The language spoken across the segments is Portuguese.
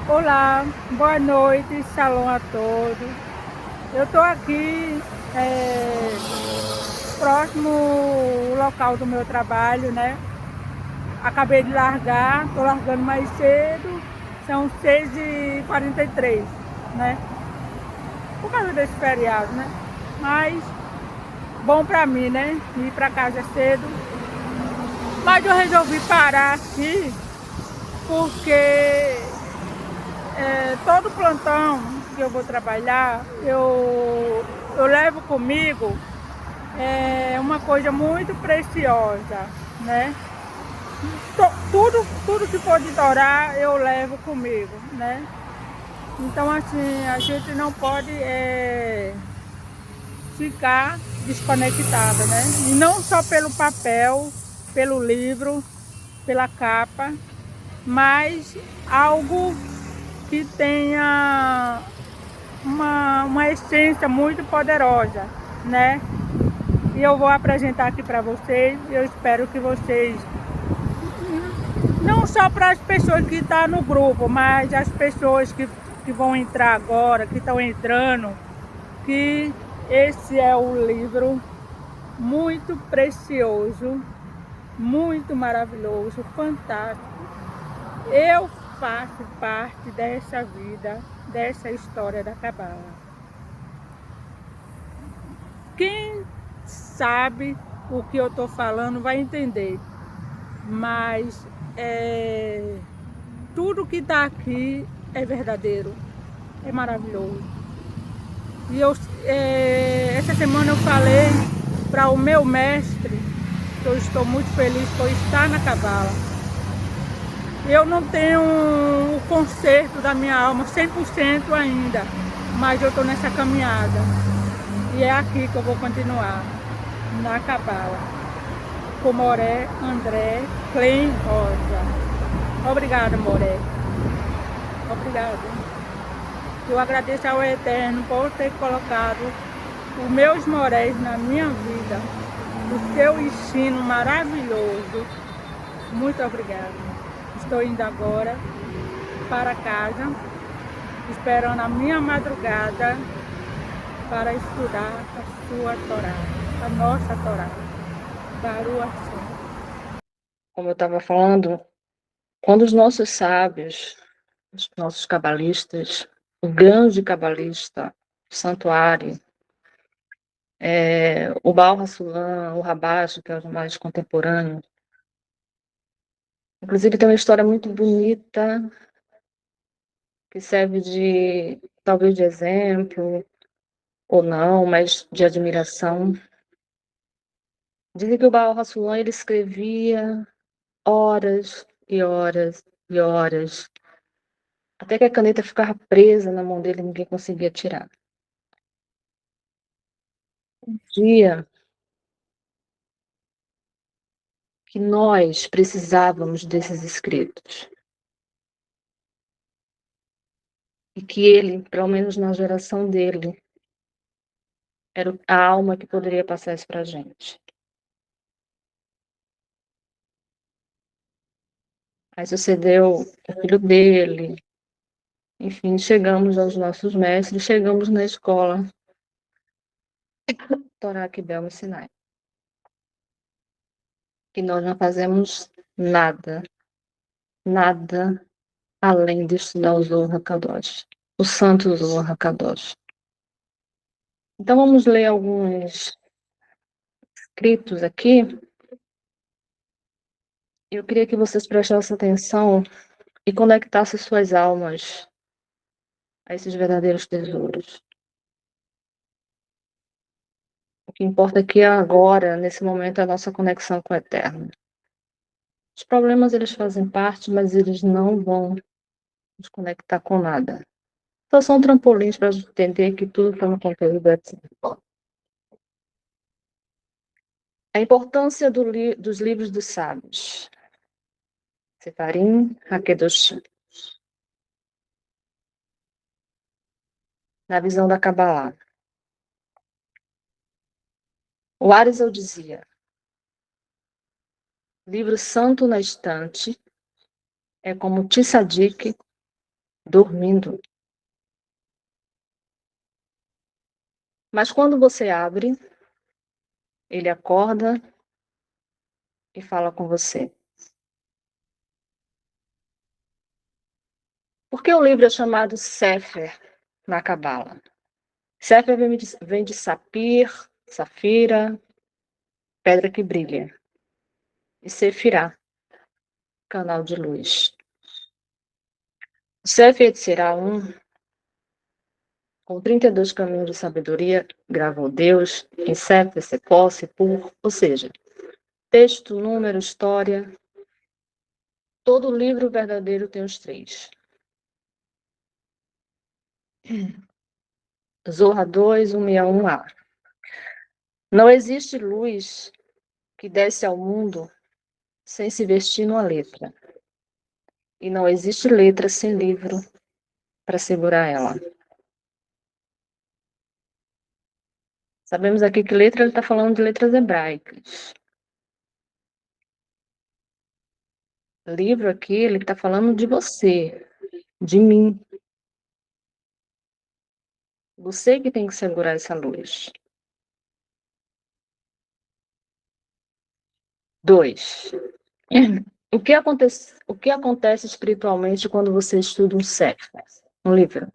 Olá, boa noite, shalom a todos. Eu estou aqui próximo ao local do meu trabalho, né? Acabei de largar, estou largando mais cedo, são 6h43, né? Por causa desse feriado, né? Mas bom para mim, né? Ir para casa cedo. Mas eu resolvi parar aqui porque todo plantão que eu vou trabalhar, eu levo comigo uma coisa muito preciosa, né? Tudo que for de Torá eu levo comigo, né? Então assim, a gente não pode ficar desconectada, né? E não só pelo papel, pelo livro, pela capa, mas algo que tenha uma essência muito poderosa, né? E eu vou apresentar aqui para vocês. Eu espero que vocês, não só para as pessoas que estão no grupo, mas as pessoas que vão entrar agora, que estão entrando, que esse é um livro muito precioso, muito maravilhoso, fantástico. Eu faço parte dessa vida, dessa história da Cabala. Quem sabe o que eu estou falando vai entender, mas tudo que está aqui é verdadeiro, é maravilhoso. E essa semana eu falei para o meu mestre que eu estou muito feliz por estar na Cabala. Eu não tenho o conserto da minha alma 100% ainda, mas eu estou nessa caminhada. E é aqui que eu vou continuar, na Cabala, com Moré, André, Clem, Rosa. Obrigada, Moré. Obrigada. Eu agradeço ao Eterno por ter colocado os meus Morés na minha vida, o seu ensino maravilhoso. Muito obrigada. Estou indo agora para casa, esperando a minha madrugada para estudar a sua Torá, a nossa Torá, Baruch Hashem. Como eu estava falando, quando os nossos sábios, os nossos cabalistas, o grande cabalista, o santuário, o Baal Hassulam, o Rabash, que é o mais contemporâneo, inclusive tem uma história muito bonita, que serve talvez de exemplo, ou não, mas de admiração. Dizem que o Baal Hassulam, ele escrevia horas e horas e horas, até que a caneta ficava presa na mão dele e ninguém conseguia tirar. Um dia que nós precisávamos desses escritos. E que ele, pelo menos na geração dele, era a alma que poderia passar isso para a gente. Aí sucedeu o filho dele. Enfim, chegamos aos nossos mestres, chegamos na escola Torá Quibel Sinai. Que nós não fazemos nada, nada além de estudar o Zohar HaKadosh, o Santo Zohar HaKadosh. Então vamos ler alguns escritos aqui, eu queria que vocês prestassem atenção e conectassem suas almas a esses verdadeiros tesouros. O que importa aqui agora, nesse momento, é a nossa conexão com o Eterno. Os problemas, eles fazem parte, mas eles não vão nos conectar com nada. Só são trampolins para a gente entender que tudo está no conteúdo assim. A importância dos livros dos sábios. Sefarim Hakedoshim. Na visão da Kabbalah. O Arizal dizia: livro santo na estante é como Tissadik dormindo. Mas quando você abre, ele acorda e fala com você. Por que o livro é chamado Sefer na Kabbalah? Sefer vem de sapir, safira, pedra que brilha. E Sefirá, canal de luz. O Sefer será com 32 caminhos de sabedoria, gravou Deus, em Sefer, Sepó, Sepur, ou seja, texto, número, história. Todo livro verdadeiro tem os três. Zorra 2, 161a. Não existe luz que desce ao mundo sem se vestir numa letra. E não existe letra sem livro para segurar ela. Sabemos aqui que letra ele está falando de letras hebraicas. Livro aqui ele está falando de você, de mim. Você que tem que segurar essa luz. 2. O que acontece espiritualmente quando você estuda um Sefer, um livro?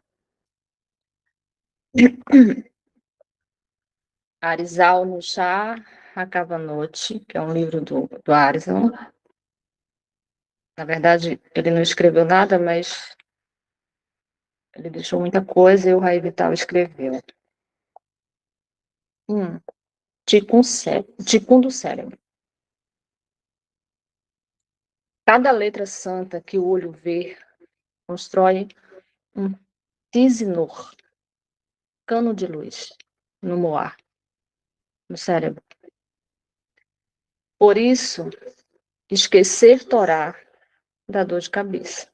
Arizal no Chá Hakavanote, que é um livro do Arizal. Na verdade, ele não escreveu nada, mas ele deixou muita coisa e o Rai Vital escreveu. Ticum do cérebro. Cada letra santa que o olho vê constrói um tisinor, cano de luz, no moar, no cérebro. Por isso, esquecer Torá dá dor de cabeça.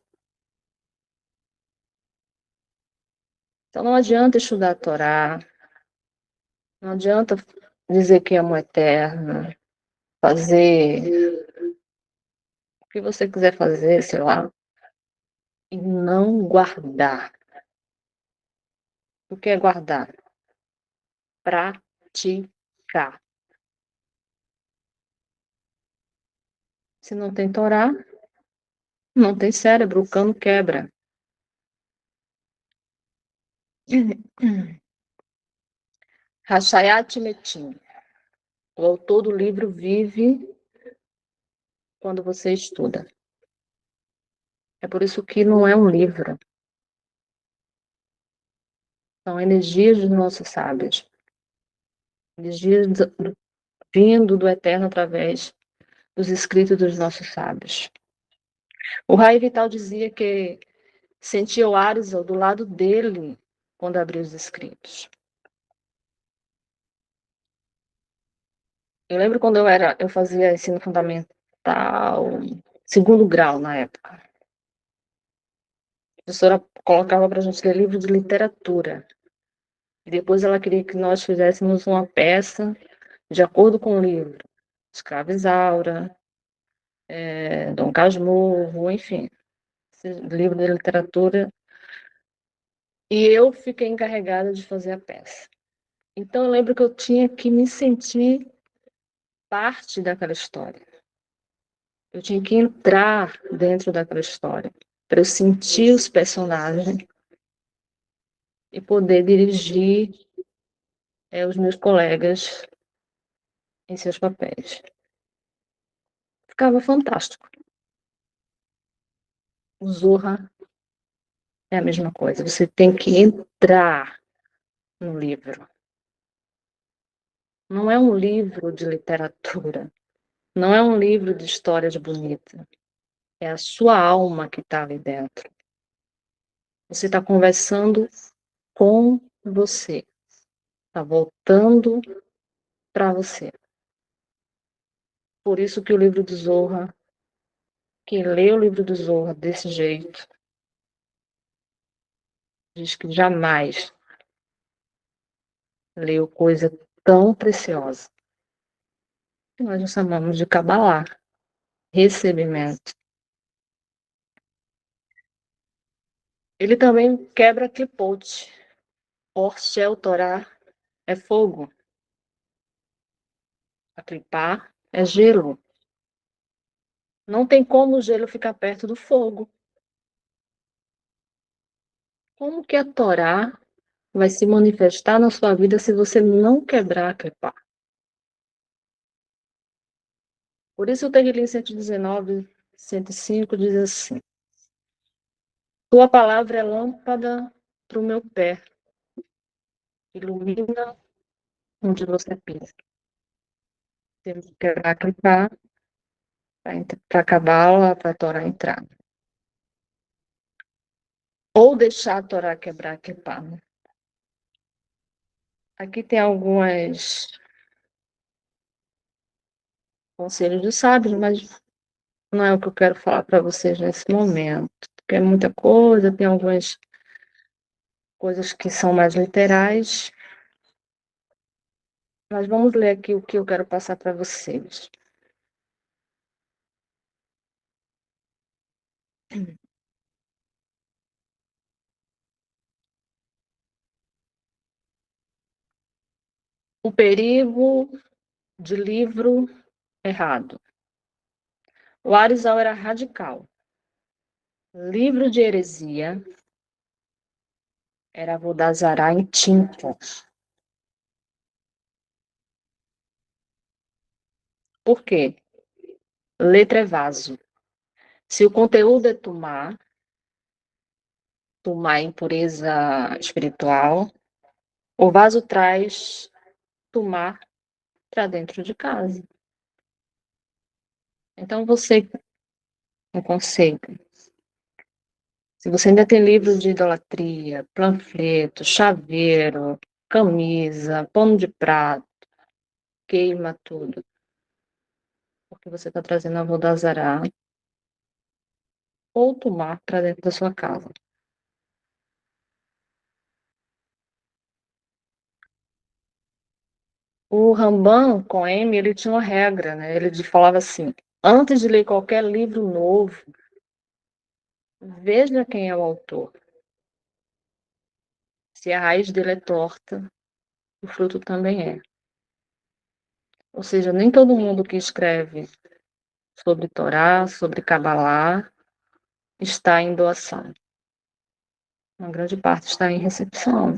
Então não adianta estudar a Torá, não adianta dizer que amo o Eterno, fazer o que você quiser fazer, sei lá, e não guardar. O que é guardar? Praticar. Se não tem Torá, não tem cérebro, o cano quebra. Rachayat Metim. O autor do livro vive quando você estuda. É por isso que não é um livro. São energias dos nossos sábios. Energias vindo do Eterno através dos escritos dos nossos sábios. O Rai Vital dizia que sentia o Arizal do lado dele quando abriu os escritos. Eu lembro quando eu fazia ensino fundamental, segundo grau na época. A professora colocava para a gente ler livro de literatura. E depois ela queria que nós fizéssemos uma peça de acordo com o livro. Escrava Isaura, Dom Casmurro, enfim. Esse livro de literatura. E eu fiquei encarregada de fazer a peça. Então eu lembro que eu tinha que me sentir parte daquela história. Eu tinha que entrar dentro daquela história para eu sentir os personagens e poder dirigir os meus colegas em seus papéis. Ficava fantástico. O Zorra é a mesma coisa. Você tem que entrar no livro. Não é um livro de literatura. Não é um livro de histórias bonitas. É a sua alma que está ali dentro. Você está conversando com você. Está voltando para você. Por isso que o livro do Zorra, quem lê o livro do Zorra desse jeito, diz que jamais leu coisa tão preciosa. Que nós chamamos de Kabbalah, recebimento. Ele também quebra clipote. Or Shel Torah é fogo. A clipar é gelo. Não tem como o gelo ficar perto do fogo. Como que a Torá vai se manifestar na sua vida se você não quebrar a clipar? Por isso o Terrilim 119, 105 diz assim: Tua palavra é lâmpada para o meu pé, ilumina onde você pisa. Temos que quebrar a clipar para acabá-la, para a Torá entrar. Ou deixar a Torá quebrar a clipar. Né? Aqui tem alguns conselhos de sábios, mas não é o que eu quero falar para vocês nesse momento, porque é muita coisa, tem algumas coisas que são mais literais, mas vamos ler aqui o que eu quero passar para vocês. O perigo de livro errado. O Arizal era radical. Livro de heresia era Vodazará em tinta. Por quê? Letra é vaso. Se o conteúdo é tumar é impureza espiritual, o vaso traz tumar para dentro de casa. Então, você, um conselho, se você ainda tem livro de idolatria, panfleto, chaveiro, camisa, pano de prato, queima tudo, porque você está trazendo a Vodazará ou tomar para dentro da sua casa. O Ramban, com M, ele tinha uma regra, né? Ele falava assim, antes de ler qualquer livro novo, veja quem é o autor. Se a raiz dele é torta, o fruto também é. Ou seja, nem todo mundo que escreve sobre Torá, sobre Kabbalah, está em doação. Uma grande parte está em recepção.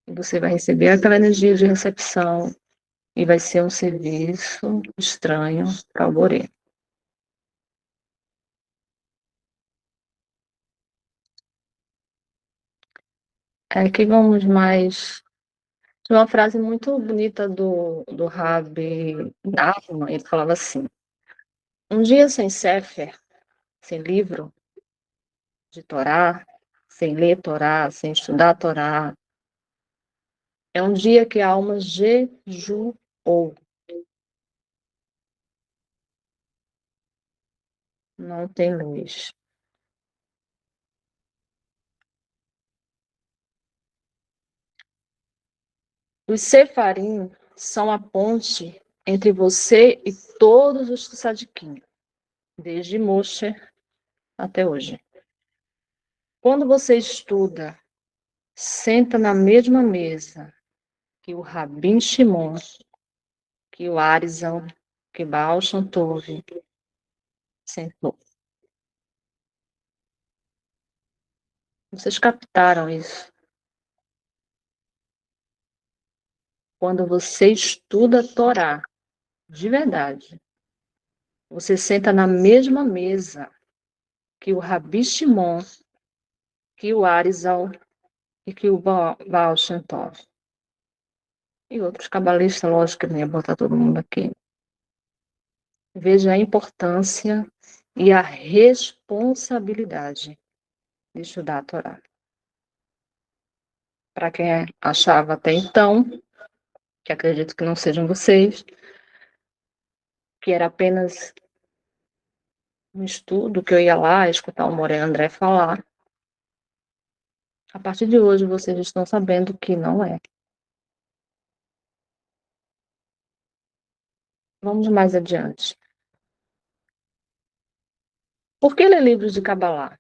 E você vai receber aquela energia de recepção e vai ser um serviço estranho para o Boré. Aqui vamos mais. Uma frase muito bonita do Rabi Nachman, ele falava assim: um dia sem Sefer, sem livro de Torá, sem ler Torá, sem estudar Torá, é um dia que a alma jejuou. Não tem luz. Os Sefarim são a ponte entre você e todos os tzadikim, desde Moshe até hoje. Quando você estuda, senta na mesma mesa que o Rabin Shimon, que o Arizal, que Baal Shem Tov sentou. Vocês captaram isso? Quando você estuda a Torá, de verdade, você senta na mesma mesa que o Rabi Shimon, que o Arizal e que o Baal Shem Tov. E outros cabalistas, lógico que não ia botar todo mundo aqui. Veja a importância e a responsabilidade de estudar a Torá. Para quem achava até então, que acredito que não sejam vocês, que era apenas um estudo que eu ia lá escutar o Moré André falar, a partir de hoje vocês estão sabendo que não é. Vamos mais adiante. Por que ler livros de Kabbalah?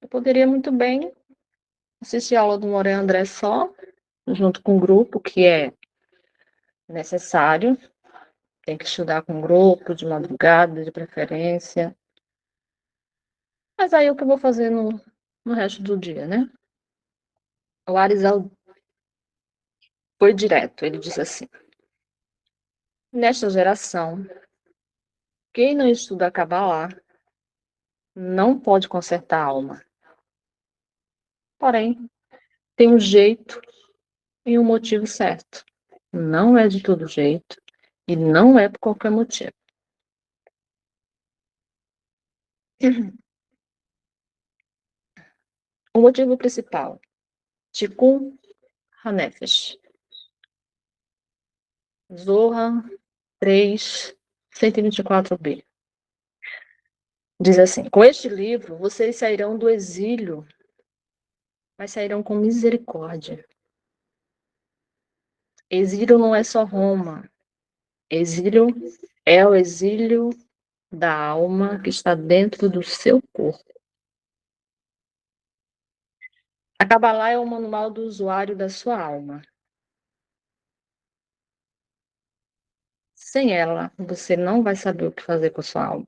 Eu poderia muito bem assistir a aula do Moré André só, junto com o grupo, que é necessário, tem que estudar com grupo, de madrugada, de preferência. Mas aí o que eu vou fazer no resto do dia, né? O Arizal foi direto, ele disse assim: nesta geração, quem não estuda Kabbalah não pode consertar a alma. Porém, tem um jeito e um motivo certo. Não é de todo jeito e não é por qualquer motivo. O motivo principal, Tikkun HaNefesh, Zohar 3, 124b. Diz assim: com este livro vocês sairão do exílio, mas sairão com misericórdia. Exílio não é só Roma. Exílio é o exílio da alma que está dentro do seu corpo. A Kabbalah é o manual do usuário da sua alma. Sem ela, você não vai saber o que fazer com a sua alma.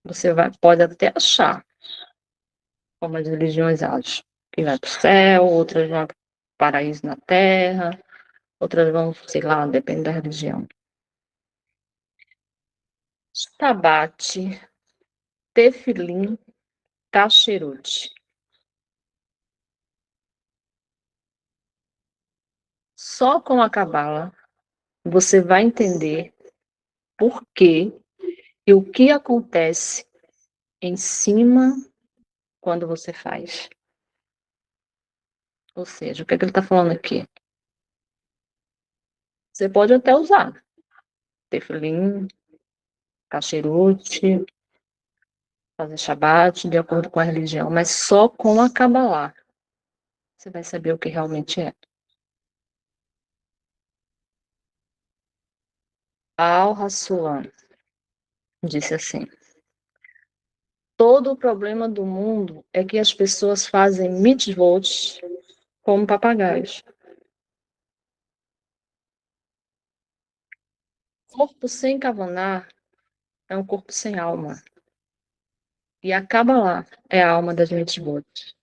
Você pode até achar, como as religiões acham, que vai para o céu, outras vão para o paraíso na terra, outras vão, sei lá, depende da religião. Tabat, Tefilim, Kasherut. Só com a Cabala você vai entender por quê e o que acontece em cima quando você faz. Ou seja, o que é que ele está falando aqui? Você pode até usar tefilim, kasherut, fazer shabat, de acordo com a religião, mas só com a Kabbalah você vai saber o que realmente é. Al-Hassulam disse assim: todo o problema do mundo é que as pessoas fazem mitzvot como papagaios. Corpo sem kavaná é um corpo sem alma. E a Kabbalah é a alma das mitzvot.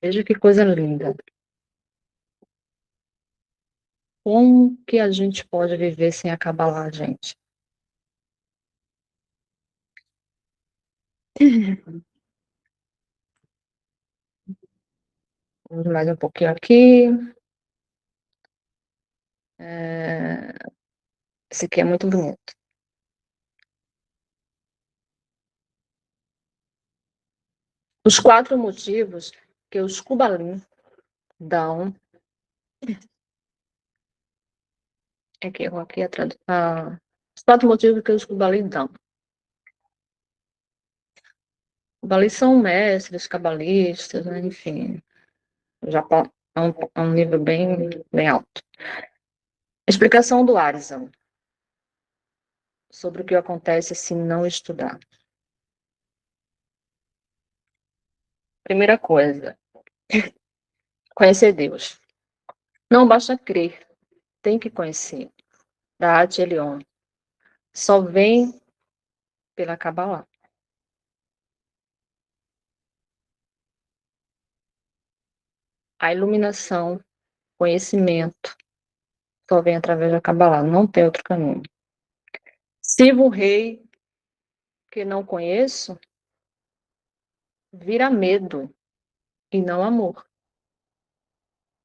Veja que coisa linda. Como que a gente pode viver sem a Kabbalah, gente? Vamos mais um pouquinho aqui. Esse aqui é muito bonito. Os 4 motivos que os Kubalim dão. Aqui os 4 motivos que os Kubalim dão. Kubalim são mestres, cabalistas, né? Enfim. Já é um nível bem, bem alto. Explicação do Arizal sobre o que acontece se não estudar. Primeira coisa, conhecer Deus. Não basta crer, tem que conhecer. Da'at Elion. Só vem pela Kabbalah. A iluminação, conhecimento, só vem através da Kabbalah, não tem outro caminho. Sirvo o rei que não conheço, vira medo e não amor.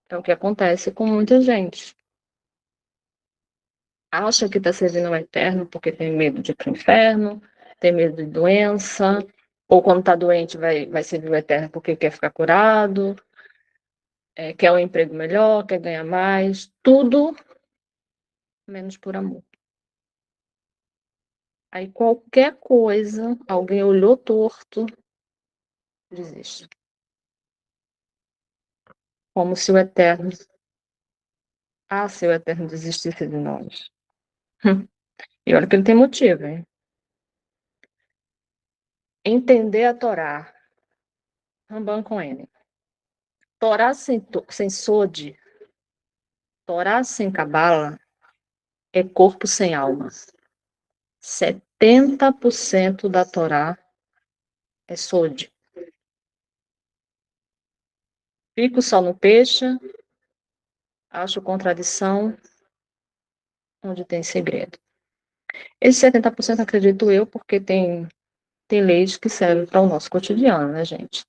É o que acontece com muita gente. Acha que está servindo ao eterno porque tem medo de ir para o inferno, tem medo de doença, ou quando está doente vai servir o eterno porque quer ficar curado, quer um emprego melhor, quer ganhar mais, tudo menos por amor. Aí qualquer coisa, alguém olhou torto, desiste. Como se o eterno, se o eterno desistisse de nós. E olha que ele tem motivo, hein? Entender a Torá, Ramban com N. Torá sem sode, Torá sem cabala, é corpo sem alma. 70% da Torá é sode. Fico só no peixe, acho contradição onde tem segredo. Esse 70% acredito eu, porque tem leis que servem para o nosso cotidiano, né, gente?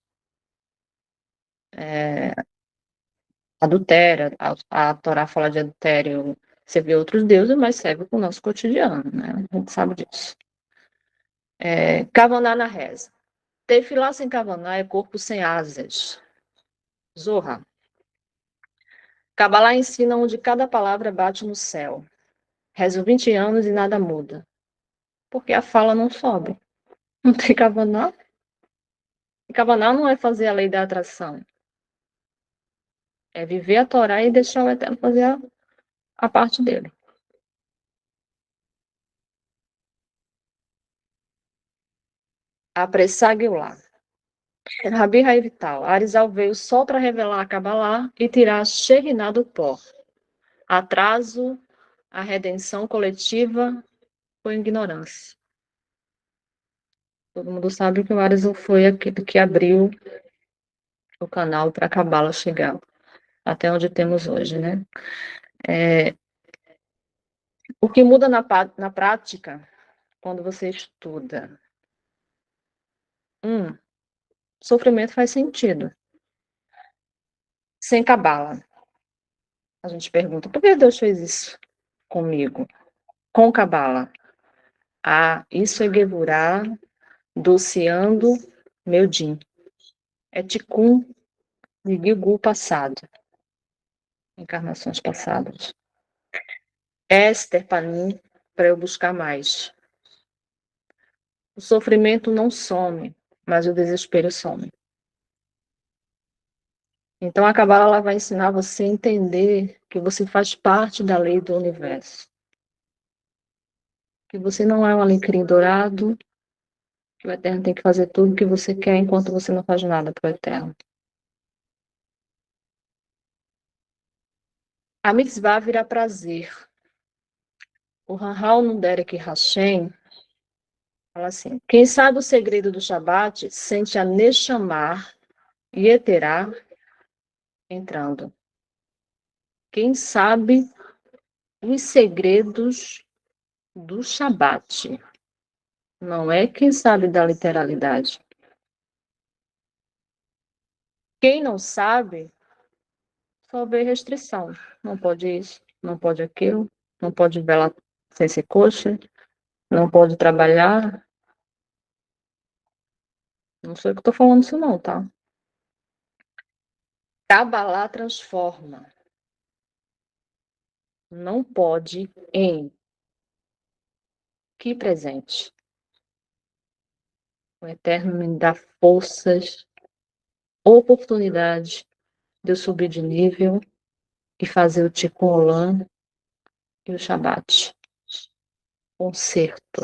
Adultério, a Torá fala de adultério, você vê outros deuses, mas serve para o nosso cotidiano, né? A gente sabe disso. Kavaná na reza. Tefilá sem Kavaná é corpo sem asas. Zorra. Kabbalah ensina onde cada palavra bate no céu. Rezo 20 anos e nada muda. Porque a fala não sobe. Não tem Kavaná. E Kavaná não é fazer a lei da atração. É viver a Torá e deixar o Eterno fazer a parte dele. Apressar Geulah. Rabi Haivital. Arizal veio só para revelar a Kabbalah e tirar a Shekhinah do pó. Atraso, a redenção coletiva foi ignorância. Todo mundo sabe que o Arizal foi aquele que abriu o canal para a Kabbalah chegar até onde temos hoje, né? O que muda na prática, quando você estuda, sofrimento faz sentido. Sem Kabbalah, a gente pergunta, por que Deus fez isso comigo? Com Kabbalah. Isso é Gevurah, doceando meu din. É Tikkun de Gilgul passado, encarnações passadas. Esther para mim, para eu buscar mais. O sofrimento não some, mas o desespero some. Então, a Kabbalah ela vai ensinar você a entender que você faz parte da lei do universo. Que você não é um alecrim dourado, que o Eterno tem que fazer tudo o que você quer enquanto você não faz nada para o Eterno. A mitzvah vira prazer. O Rahal no Derek Hashem fala assim, quem sabe o segredo do Shabat sente a Neshamar e Eterá entrando. Quem sabe os segredos do Shabat. Não é quem sabe da literalidade. Quem não sabe, só vê restrição. Não pode isso, não pode aquilo, não pode velar sem ser coxa, não pode trabalhar. Não sei o que estou falando isso não, tá? Kabbalah transforma. Não pode em que presente. O Eterno me dá forças, oportunidade de eu subir de nível e fazer o Tikkun Olam e o Shabat. Concerto.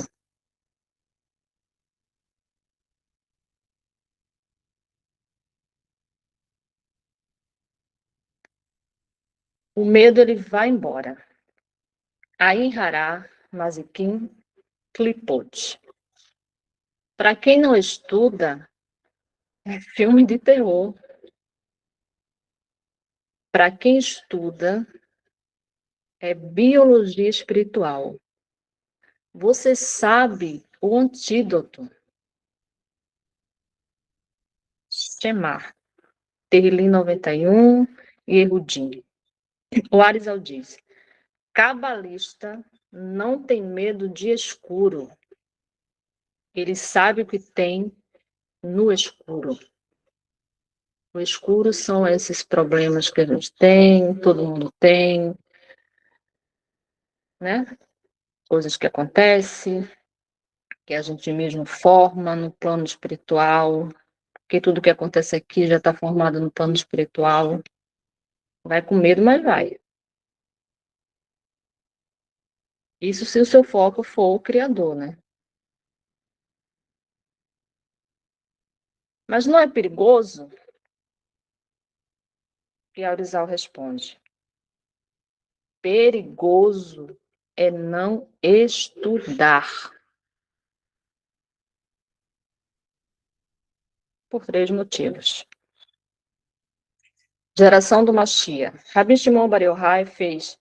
O medo ele vai embora. Ain Hará, Mazikim, Klipot. Para quem não estuda, é filme de terror. para quem estuda, é biologia espiritual. Você sabe o antídoto? Shemar, Terrilim 91 e Erudin. O Arizal diz: cabalista não tem medo de escuro. Ele sabe o que tem no escuro. O escuro são esses problemas que a gente tem, todo mundo tem, né? Coisas que acontecem, que a gente mesmo forma no plano espiritual, porque tudo que acontece aqui já está formado no plano espiritual. Vai com medo, mas vai. Isso se o seu foco for o Criador, né? Mas não é perigoso? E Aurizal responde: perigoso é não estudar. Por 3 motivos. Geração do Machia. Rabi Shimon Bar Yochai fez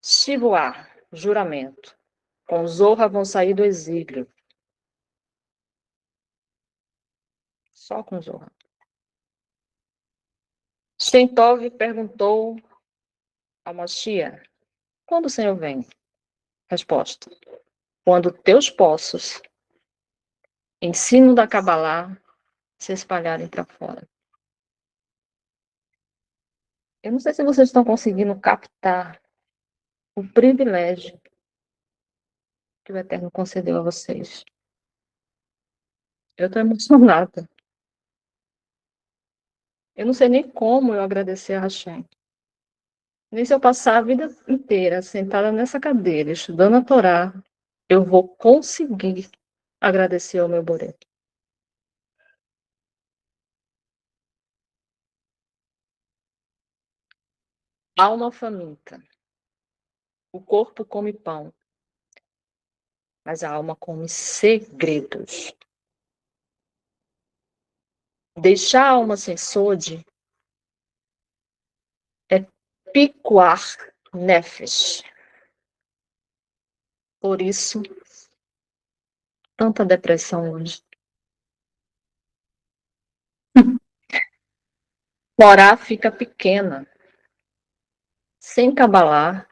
Shivuá, juramento. Com Zorra vão sair do exílio. Só com Zorra. Shentov perguntou ao Machia: quando o Senhor vem? Resposta: quando teus poços, ensino da Kabbalah, se espalharem para fora. Eu não sei se vocês estão conseguindo captar o privilégio que o Eterno concedeu a vocês. Eu estou emocionada. Eu não sei nem como eu agradecer a Hashem. Nem se eu passar a vida inteira sentada nessa cadeira, estudando a Torá, eu vou conseguir agradecer ao meu Boré. Alma faminta. O corpo come pão, mas a alma come segredos. Deixar a alma sem sode é picuar nefesh. Por isso, tanta depressão hoje. Torá fica pequena. Sem Kabbalah,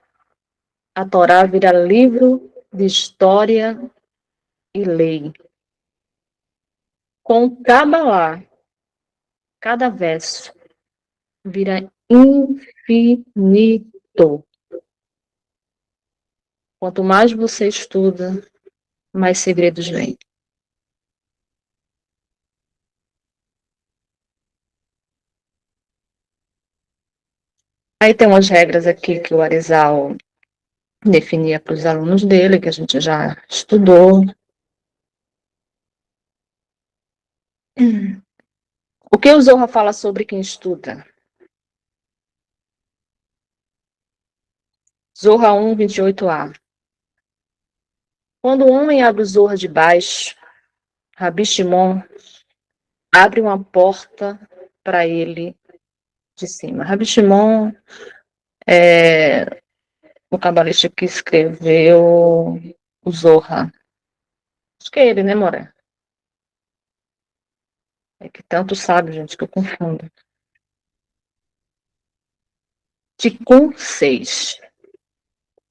a Torá vira livro de história e lei. Com Kabbalah, cada verso vira infinito. Quanto mais você estuda, mais segredos vêm. Aí tem umas regras aqui que o Arizal definia para os alunos dele, que a gente já estudou. O que o Zohar fala sobre quem estuda? Zohar 1, 28a. Quando o homem abre o Zohar de baixo, Rabi Shimon abre uma porta para ele de cima. Rabi Shimon é o cabalista que escreveu o Zohar. Acho que é ele, né, Moré? É que tanto sabe, gente, que eu confundo. Tikkun 6.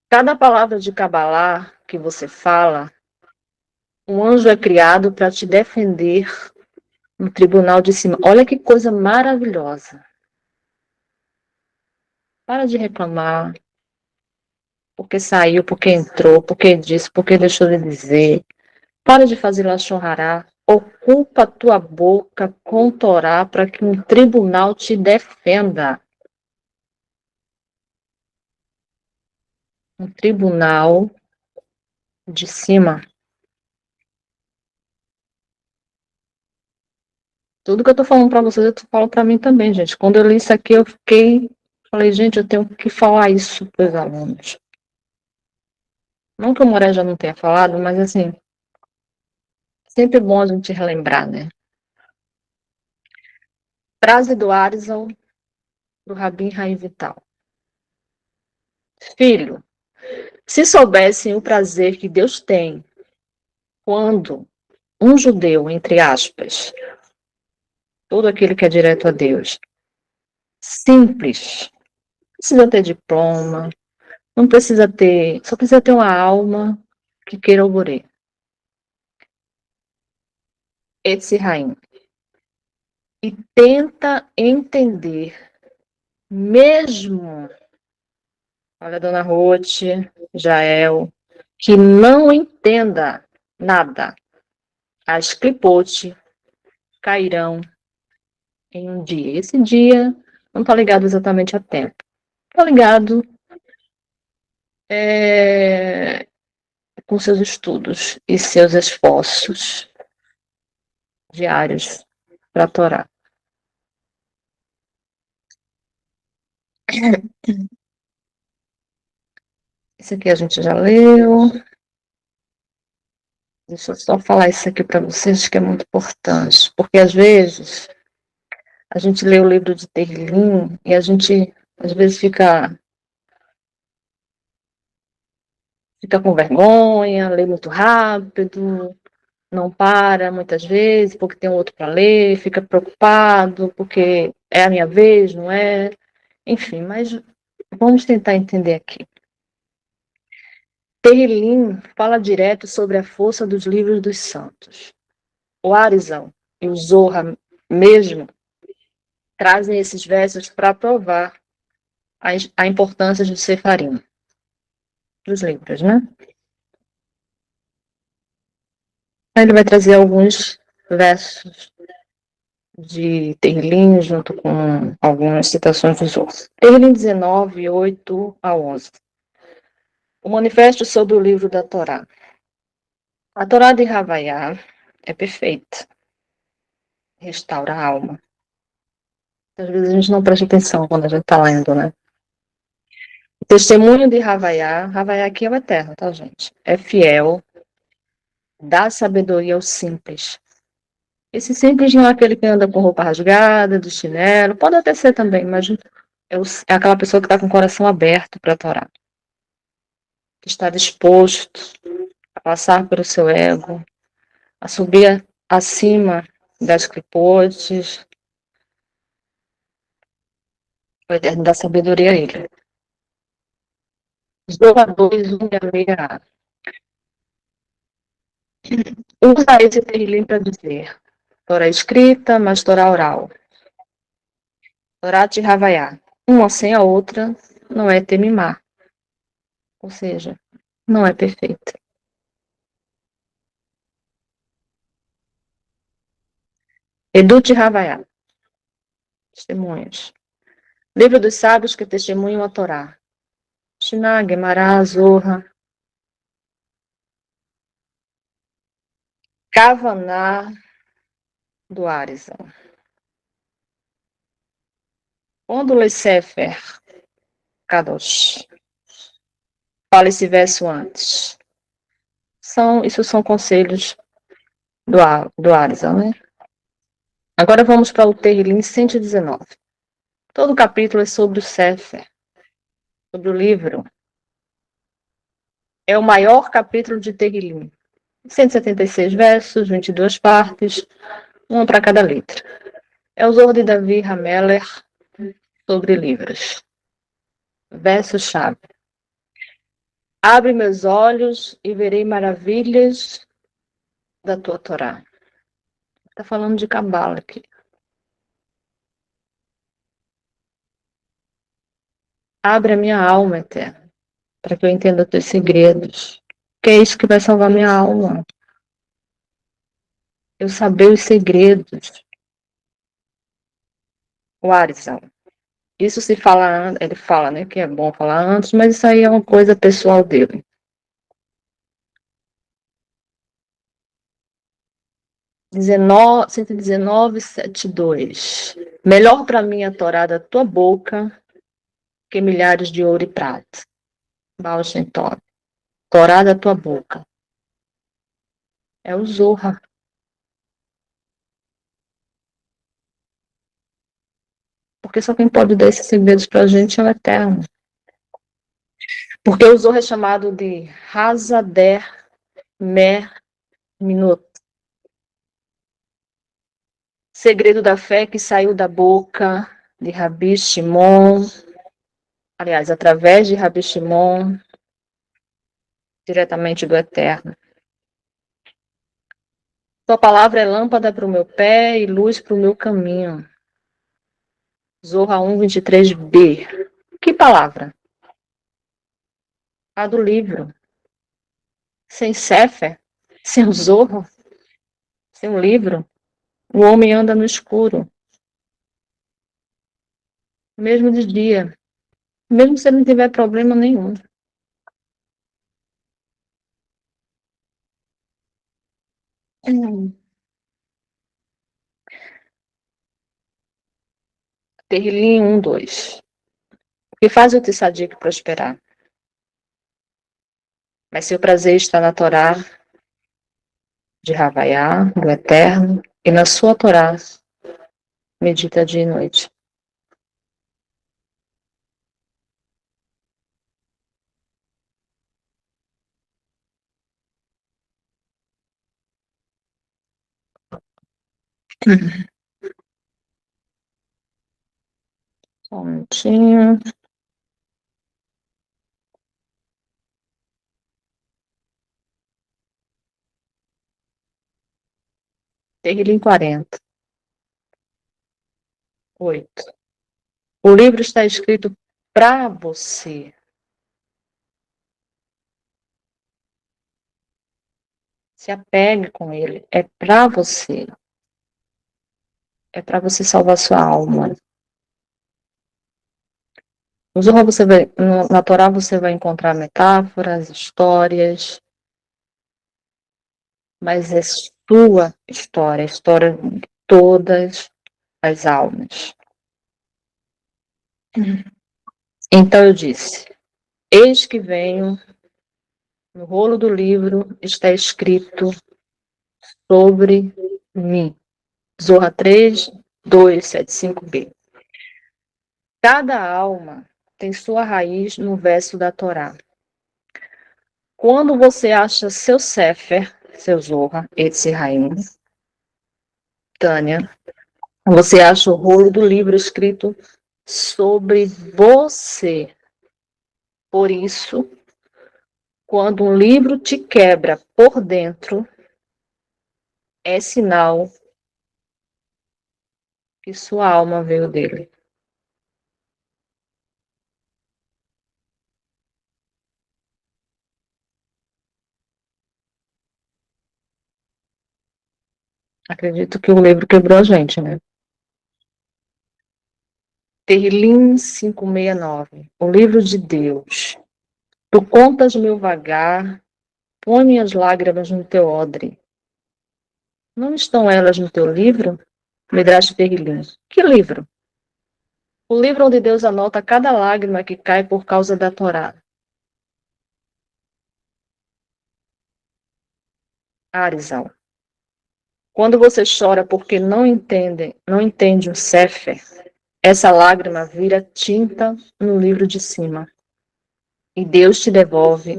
Cada palavra de Kabbalah que você fala, um anjo é criado para te defender no tribunal de cima. Olha que coisa maravilhosa. Para de reclamar, porque saiu, porque entrou, porque disse, porque deixou de dizer. Para de fazer lashon hará. Ocupa a tua boca com Torá para que um tribunal te defenda. Um tribunal de cima. Tudo que eu tô falando para vocês, eu falo para mim também, gente. Quando eu li isso aqui, eu falei, gente, eu tenho que falar isso para os alunos. Não que o Moré já não tenha falado, mas assim, sempre bom a gente relembrar, né? Frase do Arizal do Rabin Raim Vital. Filho, se soubessem o prazer que Deus tem quando um judeu, entre aspas, todo aquele que é direto a Deus, simples, não precisa ter diploma, não precisa ter, só precisa ter uma alma que queira o Boré. Esse Raim. E tenta entender, mesmo, olha, Dona Ruth, Jael, que não entenda nada. As clipote cairão em um dia. Esse dia não está ligado exatamente a tempo. Está ligado com seus estudos e seus esforços diários para a Torá. Esse aqui a gente já leu. Deixa eu só falar isso aqui para vocês, que é muito importante. Porque às vezes a gente lê o livro de Terlim e a gente às vezes fica com vergonha, lê muito rápido, não para muitas vezes porque tem um outro para ler, fica preocupado porque é a minha vez, não é? Enfim, mas vamos tentar entender aqui. Terlim fala direto sobre a força dos livros dos santos. O Arizal e o Zohar mesmo trazem esses versos para provar a importância de Sefarim, dos livros, né? Ele vai trazer alguns versos de Terlim, junto com algumas citações dos outros. Terlim 19, 8 a 11. O manifesto sobre o livro da Torá. A Torá de Havaiá é perfeita, restaura a alma. Às vezes a gente não presta atenção quando a gente está lendo, né? O testemunho de Havaiá, Havaiá aqui é o eterno, tá, gente? É fiel, dá sabedoria aos simples. Esse simples não é aquele que anda com roupa rasgada, do chinelo, pode até ser também, mas é aquela pessoa que está com o coração aberto para a Torá, que está disposto a passar pelo seu ego, a subir acima das clipotes, o eterno dá sabedoria a ele. Os doadores, 1,6. Usa esse terlim para dizer Torá escrita, mas Torá oral. Torá de Havaiá. Uma sem a outra não é temimá. Ou seja, não é perfeita. Edut de Havaiá. Testemunhas. Livro dos sábios que testemunham a Torá. Shiná, Guemará, Zorra. Kavaná do Arizal. Quando lê Sefer Kadosh, fala esse verso antes. Isso são conselhos do Arizal, né? Agora vamos para o Terrilim 119. Todo o capítulo é sobre o Sefer, sobre o livro. É o maior capítulo de Terrilim. 176 versos, 22 partes, uma para cada letra. É o Zohar de Davi Hameler sobre livros. Verso-chave. Abre meus olhos e verei maravilhas da tua Torá. Está falando de Cabala aqui. Abre a minha alma, eterna, para que eu entenda os teus segredos. Que é isso que vai salvar minha alma. Eu saber os segredos. O Arizal. Isso se fala, ele fala, né, que é bom falar antes, mas isso aí é uma coisa pessoal dele. 119, 72. Melhor para mim a Torá da tua boca que milhares de ouro e prata. Baal Shem Tov. Torá da tua boca. É o Zohar. Porque só quem pode dar esses segredos para a gente é o Eterno. Porque o Zohar é chamado de Hazader Mer Minut. Segredo da fé que saiu da boca de Rabi Shimon, aliás, através de Rabi Shimon, diretamente do Eterno. Sua palavra é lâmpada para o meu pé e luz para o meu caminho. Zorra 1:23b. Que palavra? A do livro. Sem Sefer, sem o Zorro, sem o livro, o homem anda no escuro, mesmo de dia, mesmo se ele não tiver problema nenhum. Terrilim 1:2. O que faz o tzadik prosperar? Mas seu prazer está na Torá de Havaiá, do Eterno, e na sua Torá medita dia e noite. Só um minutinho. Terrilim 40. 8. O livro está escrito para você. Se apegue com ele. É para você. É para você salvar sua alma. No Zohar você vai, na Torá você vai encontrar metáforas, histórias, mas é sua história, a história de todas as almas. Então eu disse: eis que venho, no rolo do livro está escrito sobre mim. Zohar 3:275b. Cada alma tem sua raiz no verso da Torá. Quando você acha seu Sefer, seu Zohar, Etzirraim, Tânia, você acha o rolo do livro escrito sobre você. Por isso, quando um livro te quebra por dentro, é sinal que sua alma veio dele. Acredito que o livro quebrou a gente, né? Terrilim 569, o livro de Deus. Tu contas meu vagar, põe minhas lágrimas no teu odre. Não estão elas no teu livro? Midrash Terrilim. Que livro? O livro onde Deus anota cada lágrima que cai por causa da Torá. Arizal. Quando você chora porque não entende o Sefer, essa lágrima vira tinta no livro de cima. E Deus te devolve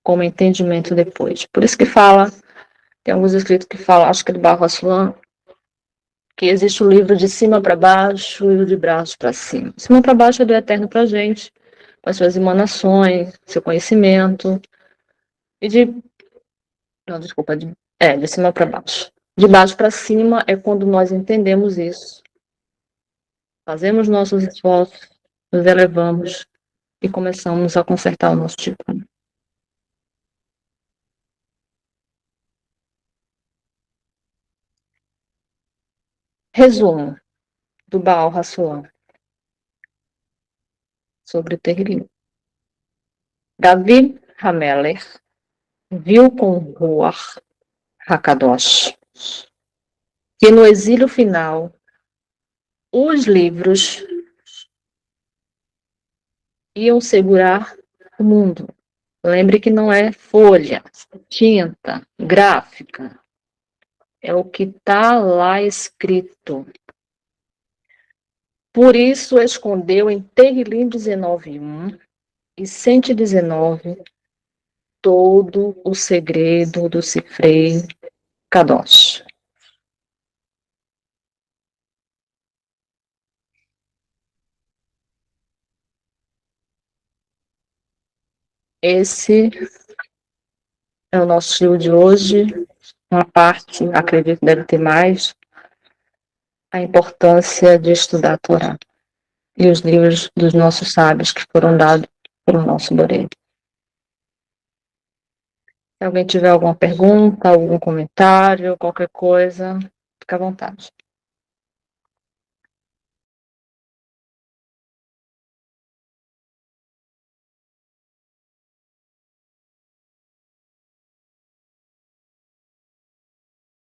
como entendimento depois. Por isso que fala, tem alguns escritos que falam, acho que é do Barro Assulam, que existe o livro de cima para baixo e o de baixo para cima. De cima para baixo é do Eterno para a gente, com as suas emanações, seu conhecimento. E de cima para baixo. De baixo para cima é quando nós entendemos isso. Fazemos nossos esforços, nos elevamos e começamos a consertar o nosso tipo. Resumo do Baal Hassulam sobre o Terrilim. Davi Hameler viu com Ruach Hakadosh que no exílio final os livros iam segurar o mundo. Lembre que não é folha, tinta, gráfica. É o que está lá escrito. Por isso escondeu em Terrilim 19:1 e 119 todo o segredo do Sifrei Kadosh. Esse é o nosso estudo de hoje. Uma parte, acredito que deve ter mais, a importância de estudar a Torá e os livros dos nossos sábios que foram dados pelo nosso Borei. Se alguém tiver alguma pergunta, algum comentário, qualquer coisa, fica à vontade.